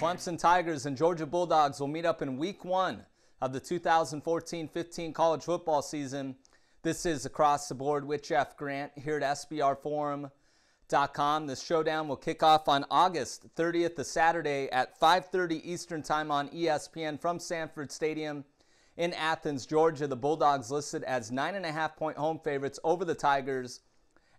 Clemson Tigers and Georgia Bulldogs will meet up in Week 1 of the 2014-15 college football season. This is Across the Board with Jeff Grant here at SBRforum.com. This showdown will kick off on August 30th, the Saturday at 5:30 Eastern Time on ESPN from Sanford Stadium in Athens, Georgia. The Bulldogs listed as 9.5-point home favorites over the Tigers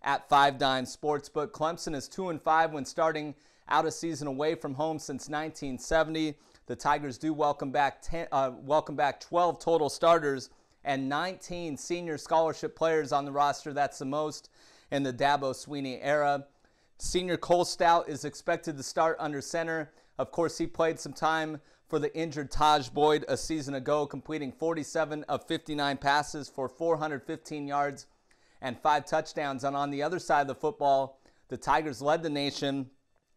at 5 Dime Sportsbook. Clemson is 2-5 when starting out a season away from home since 1970. The Tigers do welcome back 12 total starters and 19 senior scholarship players on the roster. That's the most in the Dabo Swinney era. Senior Cole Stout is expected to start under center. Of course, he played some time for the injured Taj Boyd a season ago, completing 47 of 59 passes for 415 yards and 5 touchdowns. And on the other side of the football, the Tigers led the nation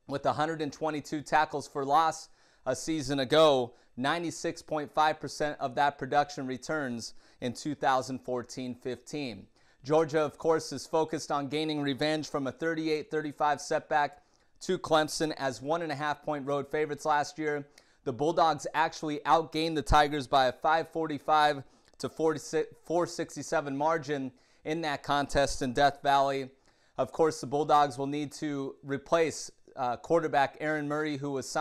with 122 tackles for loss a season ago. 96.5% of that production returns in 2014-15. Georgia, of course, is focused on gaining revenge from a 38-35 setback to Clemson as 1.5-point road favorites last year. The Bulldogs actually outgained the Tigers by a 545 to 467 margin in that contest in Death Valley. Of course, the Bulldogs will need to replace quarterback Aaron Murray, who was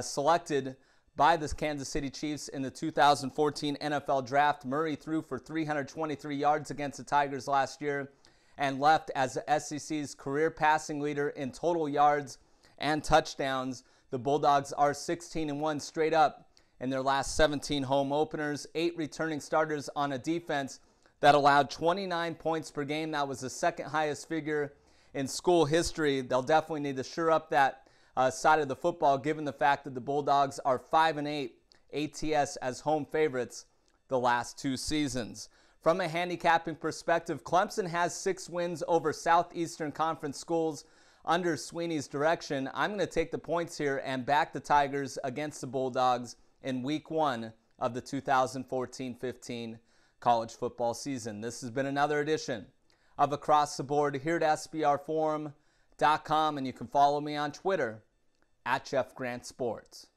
selected by the Kansas City Chiefs in the 2014 NFL Draft. Murray threw for 323 yards against the Tigers last year and left as the SEC's career passing leader in total yards and touchdowns. The Bulldogs are 16-1 straight up in their last 17 home openers. 8 returning starters on a defense that allowed 29 points per game. That was the second highest figure in school history. They'll definitely need to shore up that side of the football, given the fact that the Bulldogs are 5-8 ATS as home favorites the last 2 seasons. From a handicapping perspective, Clemson has 6 wins over Southeastern Conference schools under Swinney's direction. I'm going to take the points here and back the Tigers against the Bulldogs in Week 1 of the 2014-15 college football season. This has been another edition of Across the Board here at SBRforum.com, and you can follow me on Twitter at Jeff Grant Sports.